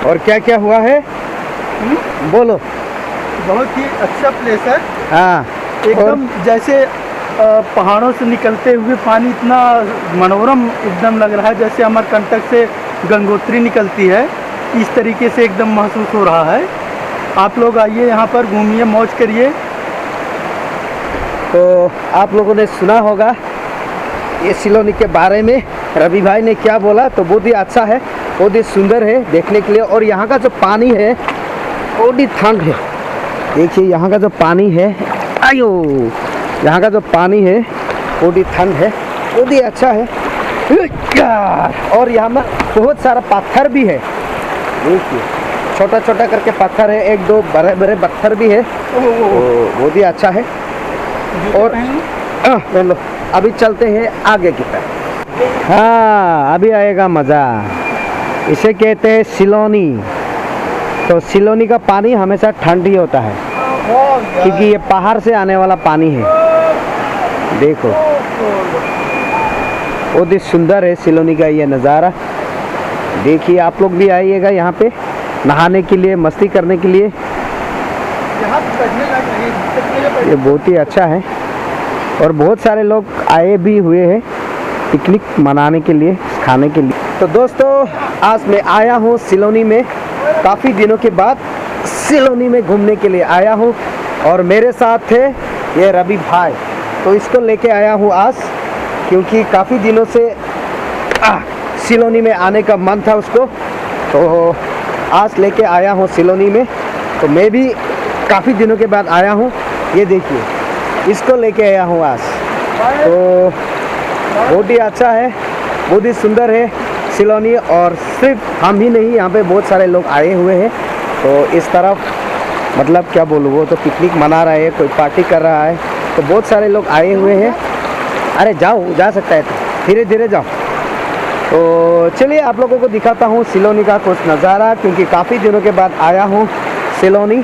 और क्या क्या हुआ है बोलो। बहुत ही अच्छा प्लेस है। हाँ, एकदम जैसे पहाड़ों से निकलते हुए पानी इतना मनोरम एकदम लग रहा है, जैसे अमरकंटक से गंगोत्री निकलती है, इस तरीके से एकदम महसूस हो रहा है। आप लोग आइए यहाँ पर, घूमिए, मौज करिए। तो आप लोगों ने सुना होगा ये सिलोनी के बारे में रवि भाई ने क्या बोला, तो बहुत ही अच्छा है, बहुत ही सुंदर है देखने के लिए। और यहाँ का जो पानी है बहुत ही ठंड है। देखिए यहाँ का जो पानी है, आयो, यहाँ का जो पानी है बहुत ही ठंड है, बहुत ही अच्छा है। और यहाँ में बहुत सारा पत्थर भी है, देखिए छोटा छोटा करके पत्थर है, एक दो बड़े बड़े पत्थर भी है, तो बहुत ही अच्छा है। और लो अभी चलते हैं आगे की तरफ। हाँ, अभी आएगा मज़ा। इसे कहते हैं सिलोनी। तो सिलोनी का पानी हमेशा ठंड ही होता है, क्योंकि ये पहाड़ से आने वाला पानी है। देखो बहुत ही सुंदर है सिलोनी का ये नज़ारा। देखिए आप लोग भी आइएगा यहाँ पे नहाने के लिए, मस्ती करने के लिए। ये बहुत ही अच्छा है और बहुत सारे लोग आए भी हुए हैं पिकनिक मनाने के लिए, खाने के लिए। तो दोस्तों आज मैं आया हूँ सिलोनी में, काफ़ी दिनों के बाद सिलोनी में घूमने के लिए आया हूँ। और मेरे साथ थे ये रवि भाई, तो इसको लेके आया हूँ आज, क्योंकि काफ़ी दिनों से सिलोनी में आने का मन था उसको, तो आज लेके आया हूँ सिलोनी में। तो मैं भी काफ़ी दिनों के बाद आया हूँ। ये देखिए इसको लेके आया हूँ आज, तो बहुत ही अच्छा है, बहुत ही सुंदर है सिलोनी। और सिर्फ हम ही नहीं, यहाँ पे बहुत सारे लोग आए हुए हैं। तो इस तरफ मतलब क्या बोलूँ, वो तो पिकनिक मना रहा है, कोई पार्टी कर रहा है, तो बहुत सारे लोग आए हुए हैं। अरे जाओ, जा सकता है, तो धीरे धीरे जाओ। तो चलिए आप लोगों को दिखाता हूँ सिलोनी का कुछ नज़ारा, क्योंकि काफ़ी दिनों के बाद आया हूँ सिलोनी।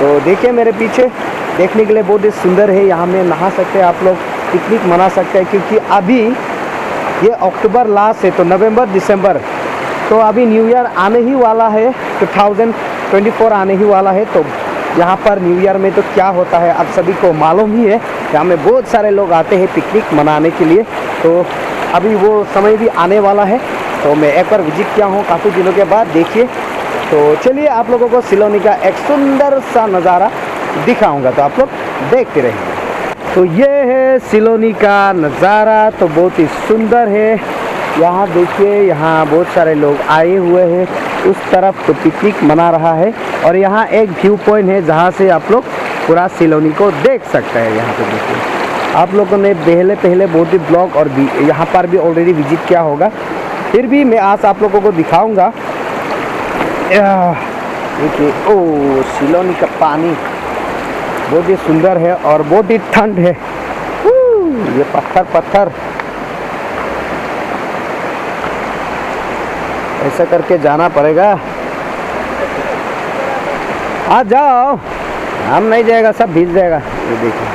तो देखिए मेरे पीछे, देखने के लिए बहुत ही सुंदर है। यहाँ में नहा सकते हैं आप लोग, पिकनिक मना सकते हैं, क्योंकि अभी ये अक्टूबर लास्ट है, तो नवंबर दिसंबर, तो अभी न्यू ईयर आने ही वाला है, 2024 आने ही वाला है। तो यहाँ पर न्यू ईयर में तो क्या होता है आप सभी को मालूम ही है, यहाँ में बहुत सारे लोग आते हैं पिकनिक मनाने के लिए। तो अभी वो समय भी आने वाला है, तो मैं एक बार विजिट किया हूँ काफ़ी दिनों के बाद, देखिए। तो चलिए आप लोगों को सिलोनी का एक सुंदर सा नज़ारा दिखाऊंगा, तो आप लोग देखते रहिए। तो ये है सिलोनी का नज़ारा, तो बहुत ही सुंदर है। यहाँ देखिए, यहाँ बहुत सारे लोग आए हुए हैं, उस तरफ तो पिकनिक मना रहा है। और यहाँ एक व्यू पॉइंट है जहाँ से आप लोग पूरा सिलोनी को देख सकते हैं। यहाँ पे देखिए, आप लोगों ने पहले बहुत ही ब्लॉग और भी यहाँ पर भी ऑलरेडी विजिट किया होगा, फिर भी मैं आज आप लोगों को दिखाऊंगा। देखिए, ओ सिलोनी का पानी बहुत ही सुंदर है और बहुत ही ठंड है। ये पत्थर ऐसा करके जाना पड़ेगा। आ जाओ, हम नहीं जाएगा, सब भीग जाएगा। ये देखिए,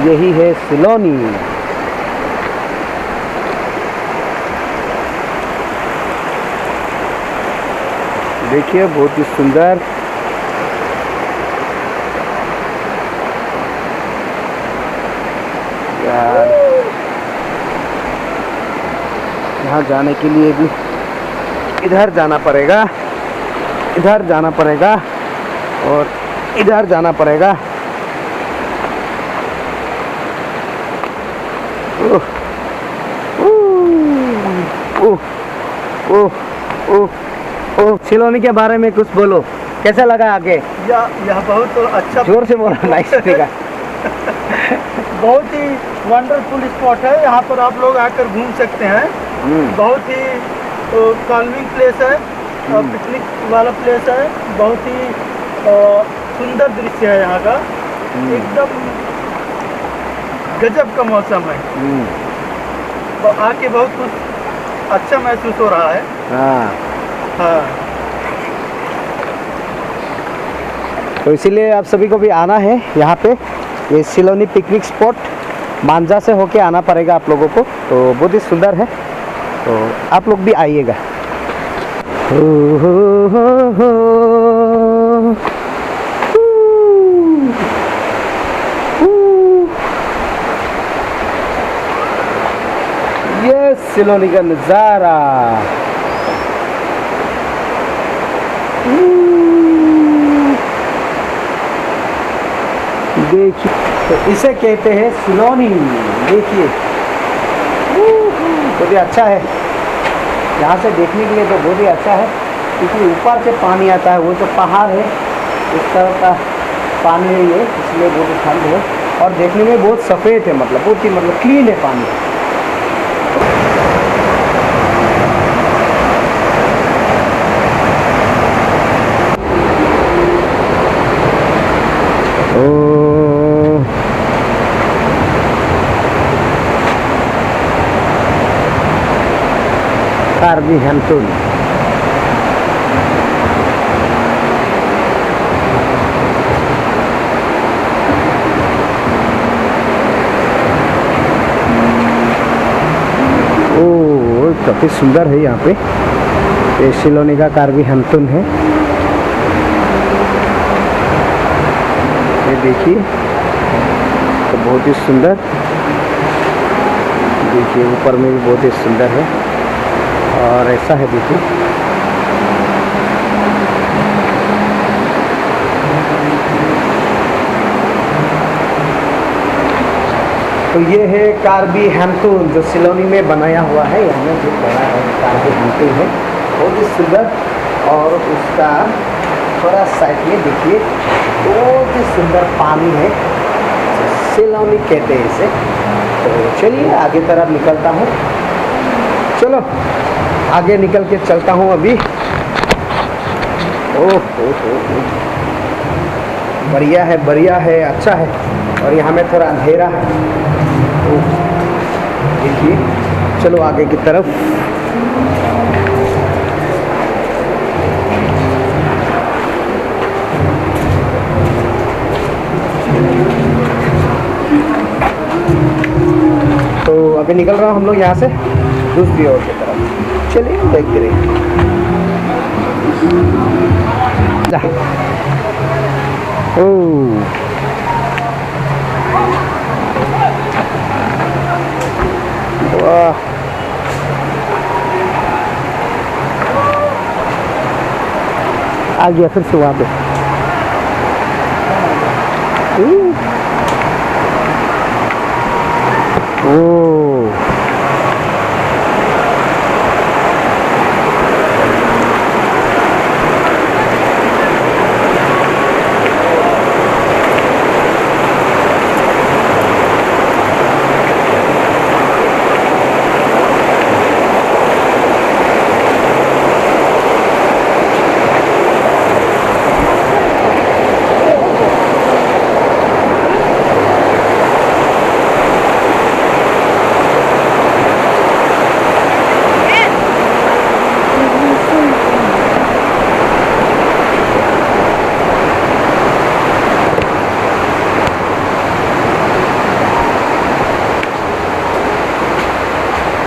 यही है सिलोनी। देखिए बहुत ही सुंदर। यार यहाँ जाने के लिए भी इधर जाना पड़ेगा, इधर जाना पड़ेगा और इधर जाना पड़ेगा। ओह ओह ओह ओह ओह, सिलोनी के बारे में कुछ बोलो, कैसा लगा आगे? यह बहुत अच्छा, जोर से बोलो, नाइस लगा। बहुत ही वंडरफुल स्पॉट है, यहाँ पर आप लोग आकर घूम सकते हैं। बहुत ही कॉल्विंग प्लेस है, पिकनिक वाला प्लेस है। बहुत ही सुंदर दृश्य है यहाँ का, एकदम गजब का मौसम है। तो आके बहुत कुछ अच्छा महसूस हो रहा है। हाँ। तो इसीलिए आप सभी को भी आना है यहाँ पे, ये सिलोनी पिकनिक स्पॉट। मांझा से होके आना पड़ेगा आप लोगों को, तो बहुत ही सुंदर है, तो आप लोग भी आइएगा। हो, हो, ये सिलोनी का नज़ारा। देखिए, तो इसे कहते हैं सिलोनी। देखिए बहुत ही अच्छा है, यहाँ से देखने के लिए तो बहुत ही अच्छा है, क्योंकि ऊपर से पानी आता है, वो तो पहाड़ है, इस तरह का पानी है ये, इसलिए बहुत ही ठंड है और देखने में बहुत सफ़ेद है, मतलब बहुत ही मतलब क्लीन है पानी। कार्बी हैम्पटन। ओह काफ़ी सुंदर है यहाँ पे, ये सिलोनी का कार्बी हैम्पटन है। ये देखिए तो बहुत ही सुंदर, देखिए ऊपर में भी बहुत ही सुंदर है और ऐसा है देखिए। तो ये है कार्बी हैम्पटन जो सिलोनी में बनाया हुआ है, यहाँ जो बना है कार्बी हैम्पटन है, बहुत ही सुंदर। और उसका थोड़ा साइड में देखिए बहुत ही सुंदर पानी है, सिलोनी कहते हैं इसे। तो चलिए आगे तरफ निकलता हूँ, चलो आगे निकल के चलता हूँ अभी। ओह बढ़िया है, बढ़िया है, अच्छा है। और यहाँ में थोड़ा अंधेरा है, तो देखिए चलो आगे की तरफ। तो अभी निकल रहा हूँ हम लोग यहाँ से दूसरी ओर की तरफ, चलिए देखते रहिए। ओह वाह, आ गया फिर से वहाँ पे। ओह